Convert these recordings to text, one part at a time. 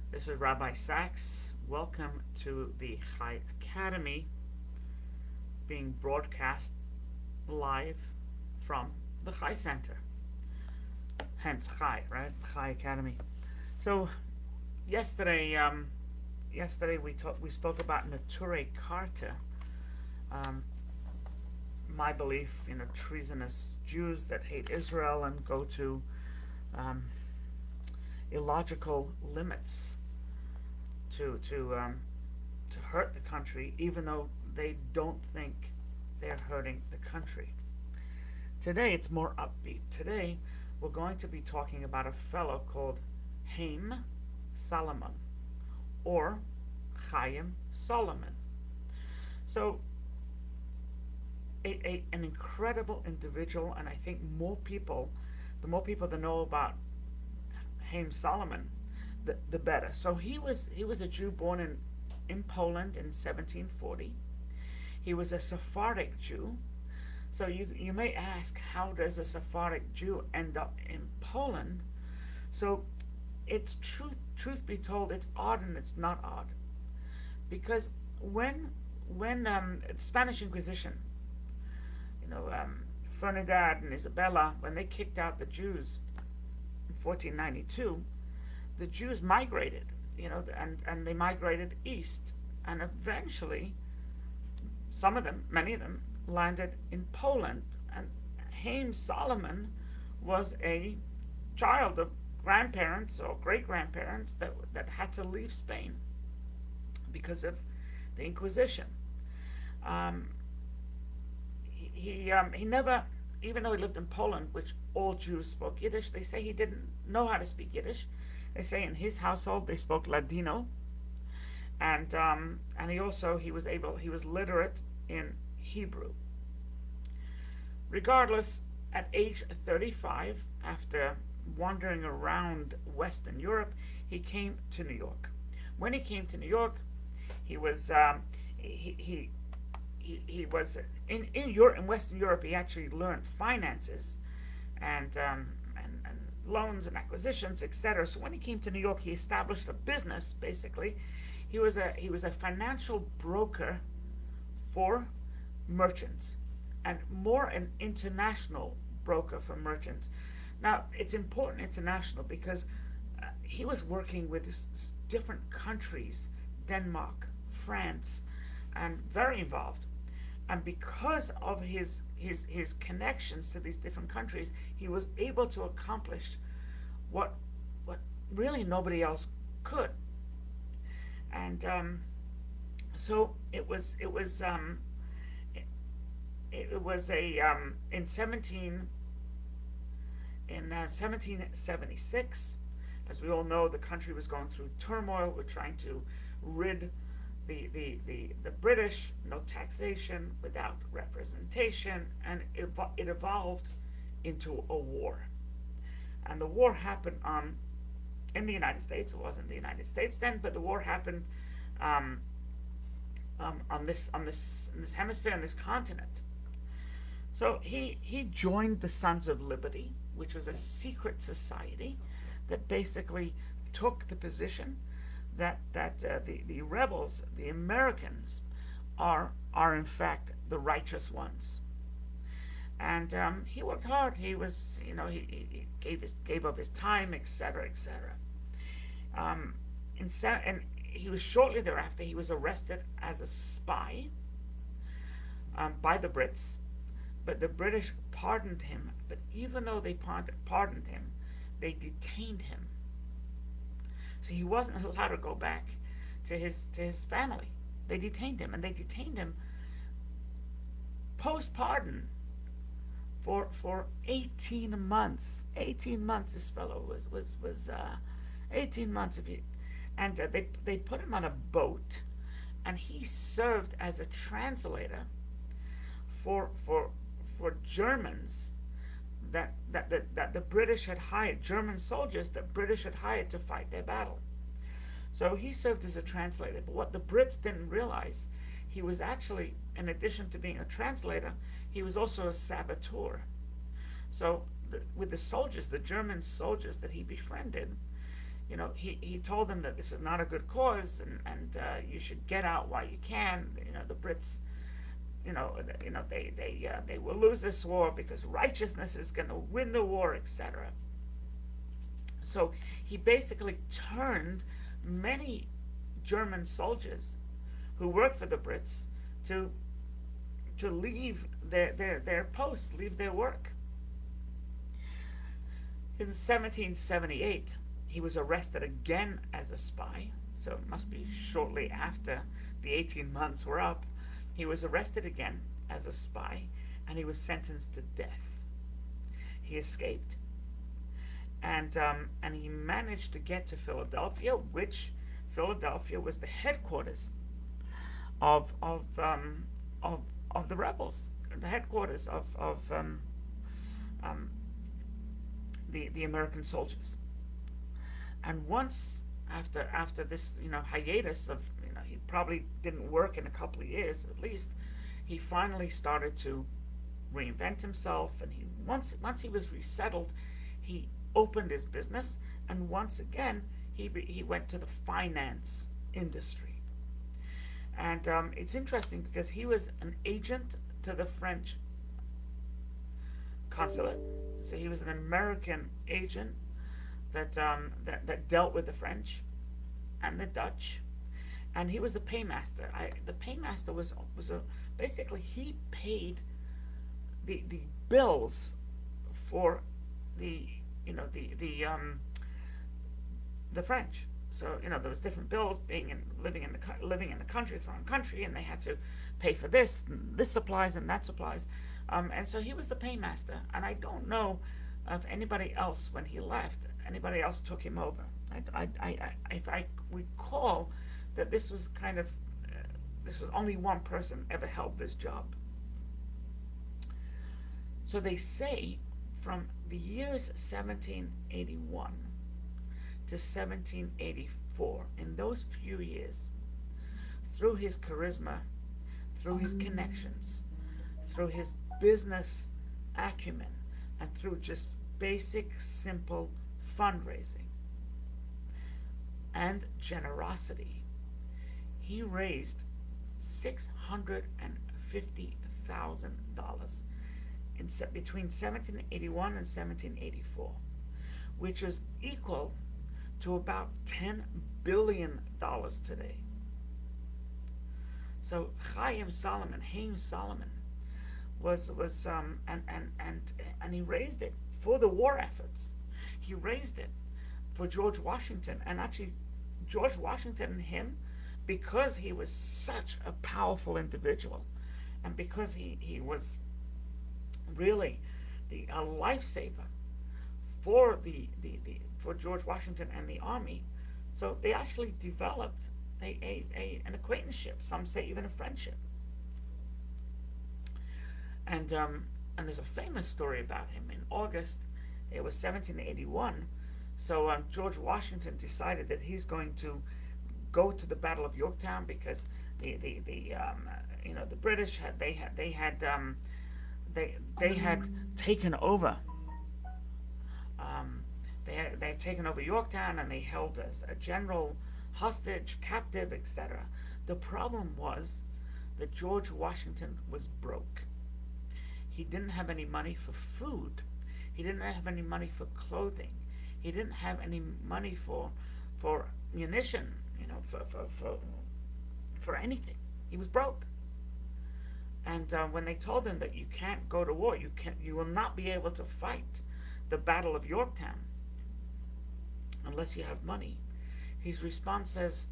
This is Rabbi Sachs. Welcome to the Chai Academy, being broadcast live from the Chai Center. Hence Chai, right? Chai Academy. So yesterday we spoke about Nature Carta, um, my belief, treasonous Jews that hate Israel and go to um, illogical limits to hurt the country, even though they don't think they're hurting the country. Today it's more upbeat. Today we're going to be talking about a fellow called Chayim Salomon, or Chayim Salomon. So an incredible individual, and I think the more people that know about Chayim Salomon, the better. So he was a Jew born in Poland in 1740. He was a Sephardic Jew. So you may ask, how does a Sephardic Jew end up in Poland? So it's truth be told, it's odd and it's not odd, because when Spanish Inquisition, Fernandad and Isabella, when they kicked out the Jews in 1492, the Jews migrated, and they migrated east, and eventually, many of them, landed in Poland. And Chayim Salomon was a child of grandparents or great grandparents that had to leave Spain because of the Inquisition. He never, even though he lived in Poland, which all Jews spoke Yiddish, they say he didn't know how to speak Yiddish. They say in his household they spoke Ladino, and he was literate in Hebrew. Regardless, at age 35, after wandering around Western Europe, he came to New York. When he came to New York, he was in Western Europe. He actually learned finances and loans and acquisitions, etc. So when he came to New York, he established a business. Basically, he was a financial broker for merchants, and more an international broker for merchants. Now, it's important international because he was working with different countries, Denmark, France, and very involved. And because of his connections to these different countries, he was able to accomplish what really nobody else could. And so it was in 1776. As we all know, the country was going through turmoil. We're trying to rid the British, no taxation, without representation, and it evolved into a war. And the war happened in the United States. It wasn't the United States then, but the war happened on this hemisphere, on this continent. So he joined the Sons of Liberty, which was a secret society that basically took the position that the rebels, the Americans, are in fact the righteous ones. And he worked hard. He was, he gave up his time, etc., etc. And he was shortly thereafter, he was arrested as a spy by the Brits, but the British pardoned him. But even though they pardoned him, they detained him. So he wasn't allowed to go back to his family. They detained him, and they detained him post pardon for 18 months. 18 months. This fellow was 18 months of it, and they put him on a boat, and he served as a translator for Germans that the British had hired, German soldiers that British had hired to fight their battle. So he served as a translator. But what the Brits didn't realize, he was actually, in addition to being a translator, he was also a saboteur. So with the soldiers, the German soldiers that he befriended, he told them that this is not a good cause, and you should get out while you can. The Brits, they will lose this war because righteousness is going to win the war, etc. So he basically turned many German soldiers who worked for the Brits to leave their posts, leave their work. In 1778, he was arrested again as a spy, so it must be shortly after the 18 months were up. He was arrested again as a spy, and he was sentenced to death. He escaped, and he managed to get to Philadelphia, which Philadelphia was the headquarters of the rebels, the headquarters of the American soldiers. And once after this hiatus of he probably didn't work in a couple of years at least, he finally started to reinvent himself, and once he was resettled, he opened his business, and once again he went to the finance industry. And it's interesting because he was an agent to the French consulate, so he was an American agent that dealt with the French and the Dutch, and he was the paymaster. The paymaster was basically he paid the bills for the French. So there was different bills living in the country, foreign country, and they had to pay for this supplies and that supplies, and so he was the paymaster. And I don't know of anybody else when he left. Anybody else took him over. If I recall that this was only one person ever held this job. So they say from the years 1781 to 1784, in those few years, through his charisma, through his connections, through his business acumen, and through just basic, simple fundraising and generosity, he raised $650,000 between 1781 and 1784, which is equal to about $10 billion today. So Chayim Salomon was and he raised it for the war efforts. He raised it for George Washington, and actually George Washington and him, because he was such a powerful individual, and because he was really a lifesaver for for George Washington and the army. So they actually developed an acquaintanceship. Some say even a friendship. And there's a famous story about him. In August, it was 1781. So George Washington decided that he's going to go to the Battle of Yorktown because the British had taken over. They had taken over Yorktown, and they held a general hostage, captive, etc. The problem was that George Washington was broke. He didn't have any money for food. He didn't have any money for clothing. He didn't have any money for munition, for anything. He was broke. And when they told him that you can't go to war, you will not be able to fight the Battle of Yorktown unless you have money, his response says,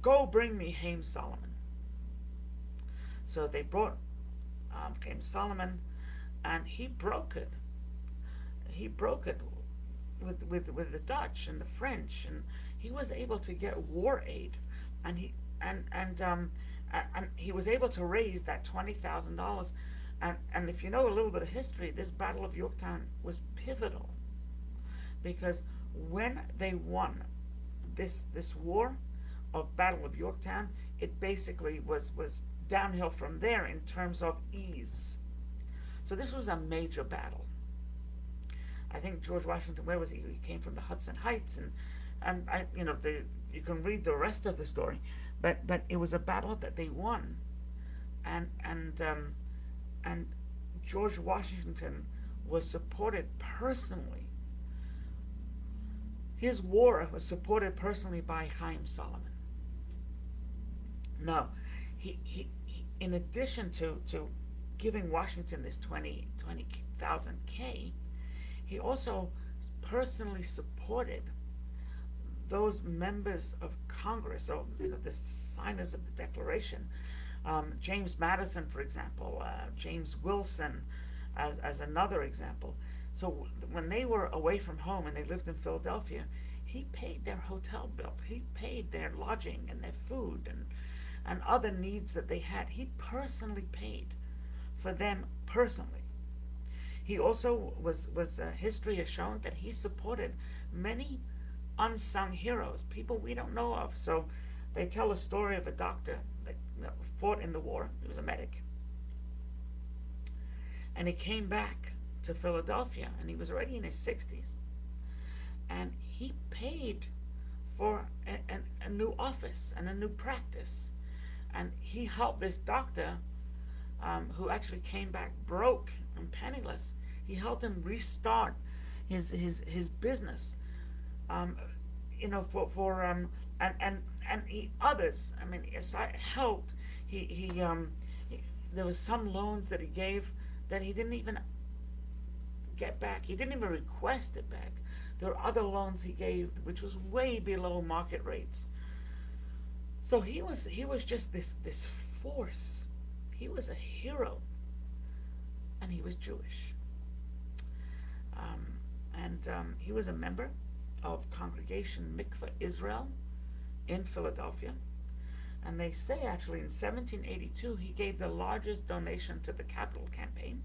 "Go bring me Chayim Salomon." So they brought Chayim Salomon, and he broke it. He broke it with the Dutch and the French, and he was able to get war aid, and he was able to raise that $20,000. And if you know a little bit of history, this Battle of Yorktown was pivotal, because when they won this war of Battle of Yorktown, it basically was downhill from there in terms of ease. So this was a major battle. I think George Washington, where was he? He came from the Hudson Heights, and and you can read the rest of the story, but it was a battle that they won, and George Washington was supported personally. His war was supported personally by Chayim Salomon. Now, he in addition to giving Washington this 20,000 K, he also personally supported those members of Congress, or the signers of the Declaration, James Madison, for example, James Wilson, as another example. So when they were away from home and they lived in Philadelphia, he paid their hotel bill, he paid their lodging and their food and other needs that they had. He personally paid for them personally. He also history has shown that he supported many unsung heroes, people we don't know of. So they tell a story of a doctor that fought in the war. He was a medic. And he came back to Philadelphia, and he was already in his 60s. And he paid for a new office and a new practice. And he helped this doctor, who actually came back broke and penniless. He helped him restart his business. And others. I mean, aside helped. He there was some loans that he gave that he didn't even get back. He didn't even request it back. There were other loans he gave which was way below market rates. So he was just this force. He was a hero, and he was Jewish. He was a member of Congregation Mikveh Israel in Philadelphia. And they say actually in 1782 he gave the largest donation to the Capitol campaign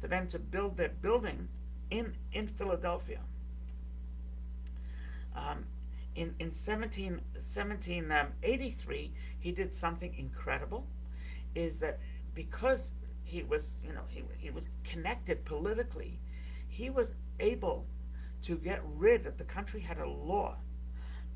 for them to build their building in Philadelphia. In 1783 he did something incredible, is that because he was connected politically, he was able to get rid of, the country had a law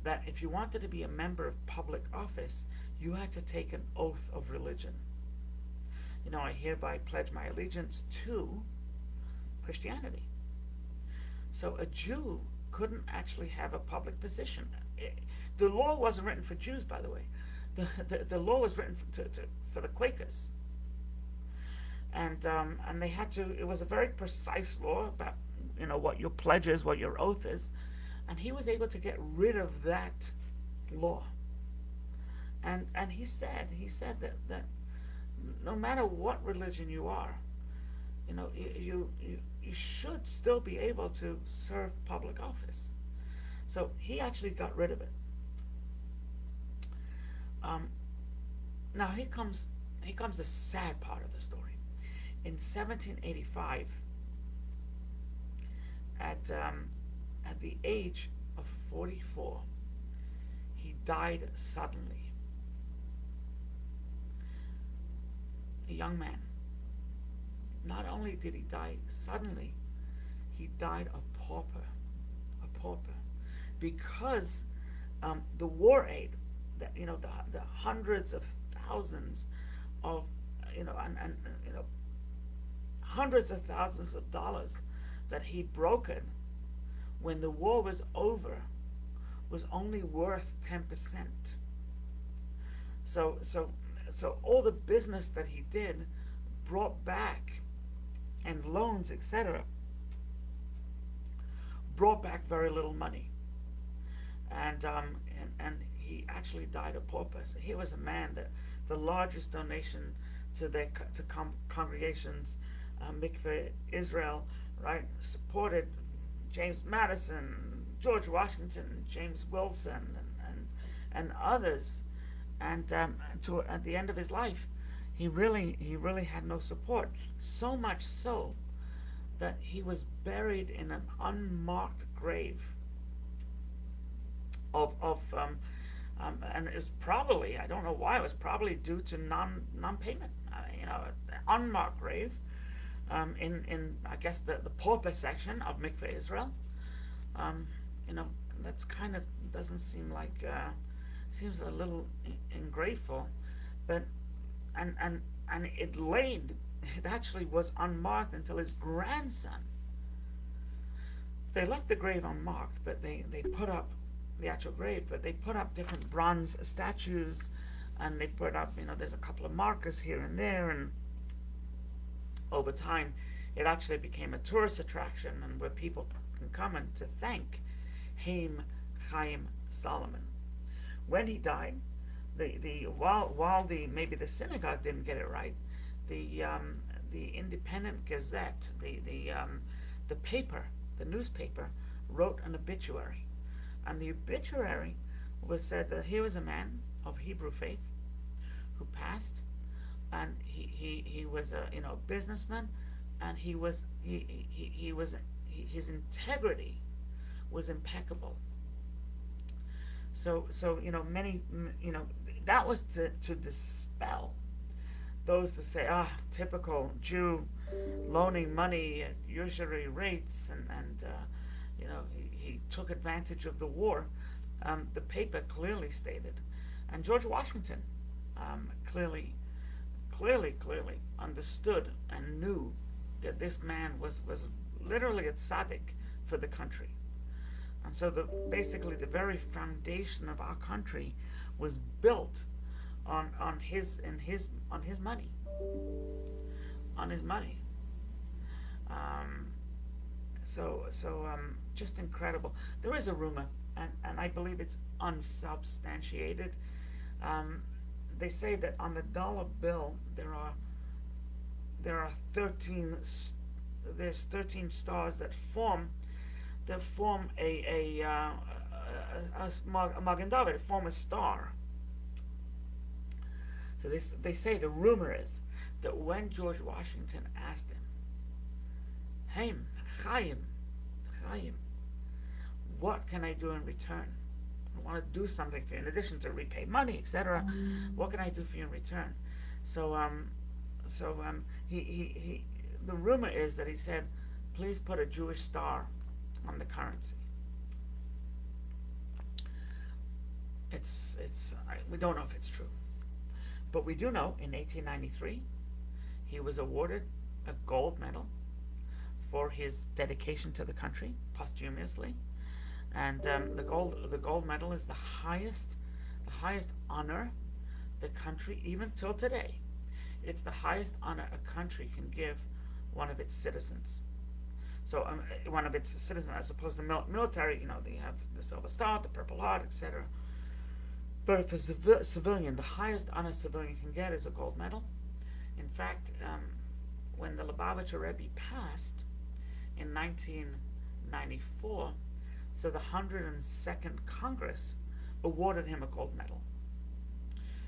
that if you wanted to be a member of public office, you had to take an oath of religion. I hereby pledge my allegiance to Christianity. So a Jew couldn't actually have a public position. The law wasn't written for Jews, by the way. The law was written for the Quakers. And they had to, it was a very precise law about, what your pledge is, what your oath is. And he was able to get rid of that law. And he said that no matter what religion you are, you should still be able to serve public office. So he actually got rid of it. Now here comes the sad part of the story. In 1785, at the age of 44, he died suddenly. A young man. Not only did he die suddenly, he died a pauper, because the war aid, that the hundreds of thousands of hundreds of thousands of dollars that he brokered when the war was over was only worth 10%. So all the business that he did brought back, and loans, etc., brought back very little money. And he actually died a pauper. So he was a man that the largest donation to congregations, Mikveh Israel, right, supported James Madison, George Washington, James Wilson, and others. And at the end of his life, he really had no support. So much so that he was buried in an unmarked grave. And it was probably, I don't know why, it was probably due to non-payment. Unmarked grave in I guess the pauper section of Mikveh Israel. that's kind of doesn't seem like seems a little ungrateful, but and it actually was unmarked until his grandson. They left the grave unmarked, but they put up the actual grave, but they put up different bronze statues, and they put up, there's a couple of markers here and there, and over time, it actually became a tourist attraction, and where people can come and to thank Chayim Salomon. When he died, while maybe the synagogue didn't get it right, the Independent Gazette, the paper, the newspaper, wrote an obituary, and the obituary was said that here was a man of Hebrew faith who passed, and he was a businessman, and his integrity was impeccable. So many that was to dispel those that say, typical Jew, loaning money at usury rates, and he took advantage of the war. The paper clearly stated, and George Washington clearly understood and knew that this man was literally a tzaddik for the country. And so basically the very foundation of our country was built on his money. Just incredible. There is a rumor, and I believe it's unsubstantiated. They say that on the dollar bill there are 13 stars that form a Magen David, form a star. So they say, the rumor is that when George Washington asked him, Chayim, what can I do in return? I want to do something for you in addition to repay money, etc. What can I do for you in return? So he the rumor is that he said, please put a Jewish star on the currency. We don't know if it's true, but we do know in 1893 he was awarded a gold medal for his dedication to the country posthumously, and the gold medal is the highest honor the country, even till today, it's the highest honor a country can give one of its citizens. So one of its citizens, as opposed to military, they have the Silver Star, the Purple Heart, etc. But if a civilian, the highest honor a civilian can get is a gold medal. In fact, when the Lubavitcher Rebbe passed in 1994, so the 102nd Congress awarded him a gold medal.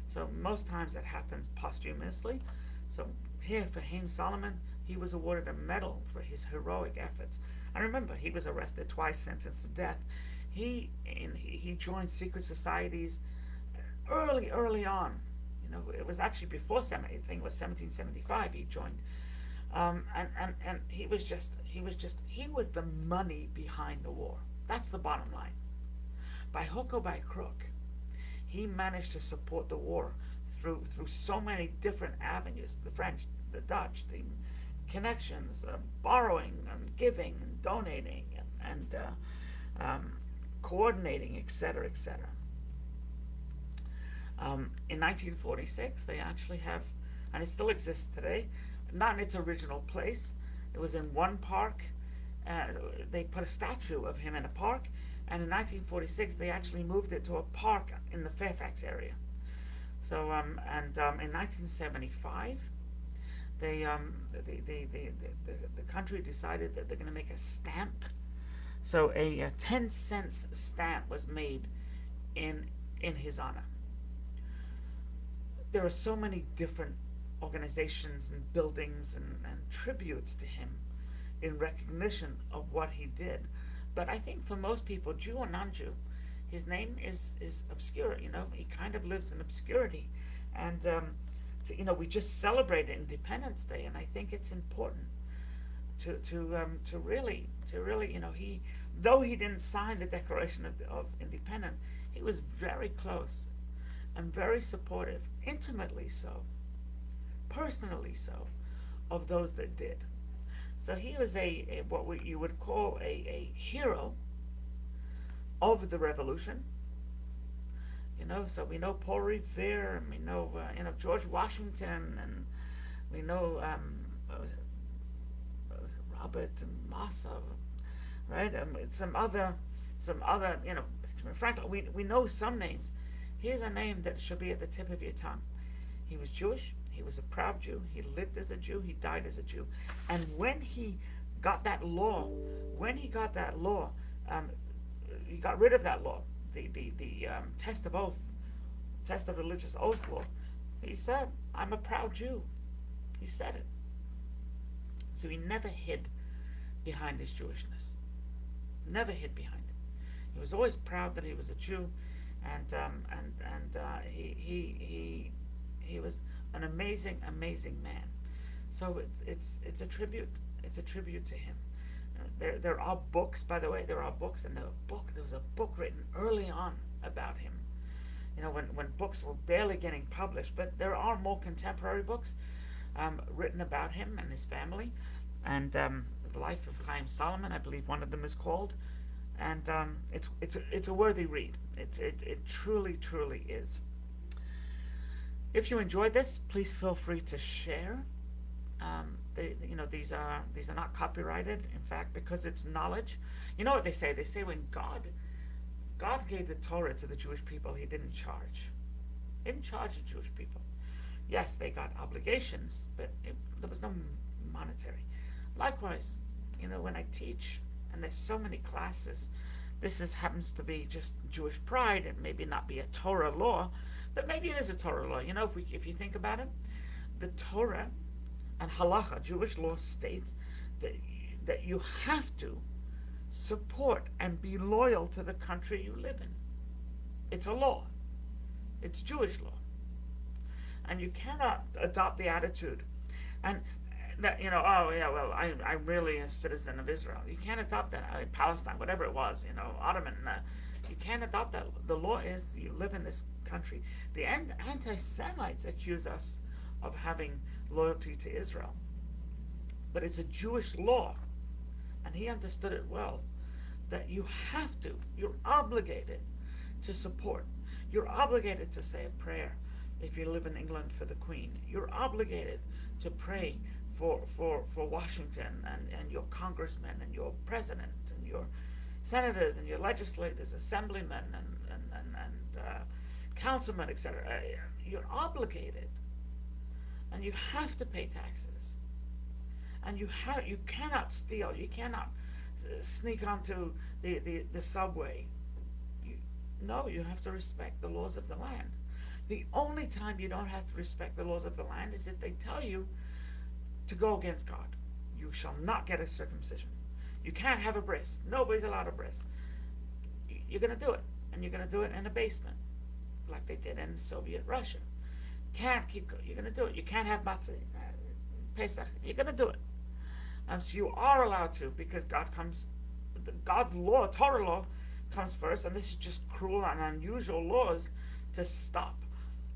So most times that happens posthumously. So here for Chayim Salomon, he was awarded a medal for his heroic efforts. And remember, he was arrested twice, sentenced to death. He joined secret societies early on. It was actually before I think it was 1775 he joined. And he was the money behind the war. That's the bottom line. By hook or by crook, he managed to support the war through so many different avenues: the French, the Dutch, the connections, borrowing and giving and donating and coordinating, etc., etc. In 1946, they actually have, and it still exists today, not in its original place. It was in one park. They put a statue of him in a park, and in 1946 they actually moved it to a park in the Fairfax area. So in 1975, the country decided that they're going to make a stamp. So a 10 cents stamp was made in his honor. There are so many different organizations and buildings and tributes to him in recognition of what he did. But I think for most people, Jew or non-Jew, his name is obscure. He kind of lives in obscurity. And we just celebrated Independence Day, and I think it's important to really, he though he didn't sign the Declaration of Independence, he was very close and very supportive, intimately so, personally so, of those that did. So he was you would call a hero of the revolution. So we know Paul Revere, and we know George Washington, and we know Robert Massa, right? Some other, Benjamin Franklin. We know some names. Here's a name that should be at the tip of your tongue. He was Jewish. He was a proud Jew. He lived as a Jew. He died as a Jew. And when he got that law, he got rid of that law, the test of religious oath law. He said, "I'm a proud Jew." He said it. So he never hid behind his Jewishness. Never hid behind it. He was always proud that he was a Jew, and he was an amazing man. So it's a tribute. It's a tribute to him. There are books, by the way. There was a book written early on about him. When books were barely getting published, but there are more contemporary books written about him and his family, and the life of Chayim Salomon, I believe one of them is called, and it's a worthy read. It truly is. If you enjoyed this, please feel free to share. These are not copyrighted. In fact, because it's knowledge. You know what they say? They say when God gave the Torah to the Jewish people, He didn't charge. He didn't charge the Jewish people. Yes, they got obligations, but there was no monetary. Likewise, when I teach, and there's so many classes, this happens to be just Jewish pride, and maybe not be a Torah law, but maybe it is a Torah law. If you think about it, the Torah and halacha, Jewish law, states that you have to support and be loyal to the country you live in. It's a law. It's Jewish law. And you cannot adopt the attitude and that, I'm really a citizen of Israel. You can't adopt that. Palestine, whatever it was, Ottoman. You can't adopt that. The law is you live in this country. The anti-Semites accuse us of having loyalty to Israel. But it's a Jewish law, and he understood it well, that you're obligated to support. You're obligated to say a prayer if you live in England for the Queen. You're obligated to pray for Washington and your congressmen and your president and your senators and your legislators, assemblymen and councilmen, etc. You're obligated. And you have to pay taxes, and you cannot steal. You cannot sneak onto the subway. You have to respect the laws of the land. The only time you don't have to respect the laws of the land is if they tell you to go against God. You shall not get a circumcision. You can't have a bris. Nobody's allowed a bris. You're going to do it, and you're going to do it in a basement, like they did in Soviet Russia. Can't keep going. You're going to do it. You can't have matzah, Pesach. You're going to do it. So you are allowed to, because God's law, Torah law, comes first, and this is just cruel and unusual laws to stop.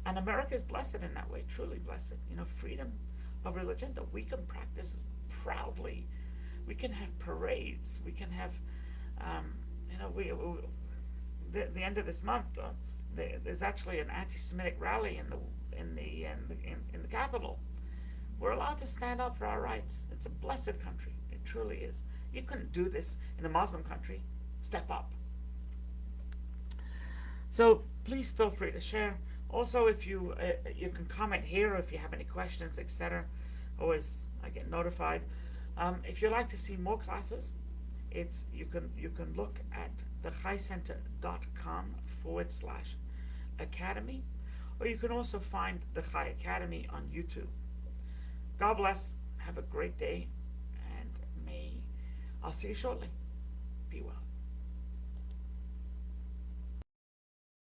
And America is blessed in that way, truly blessed. Freedom of religion that we can practice proudly. We can have parades. We can have, the end of this month, there's actually an anti-Semitic rally in the capital. We're allowed to stand up for our rights. It's a blessed country. It truly is. You couldn't do this in a Muslim country. Step up. So please feel free to share. Also, if you can comment here if you have any questions, etc. Always I get notified. If you'd like to see more classes, you can look at thechaycenter.com/academy, or you can also find the Chai Academy on YouTube. God bless. Have a great day, and I'll see you shortly. Be well.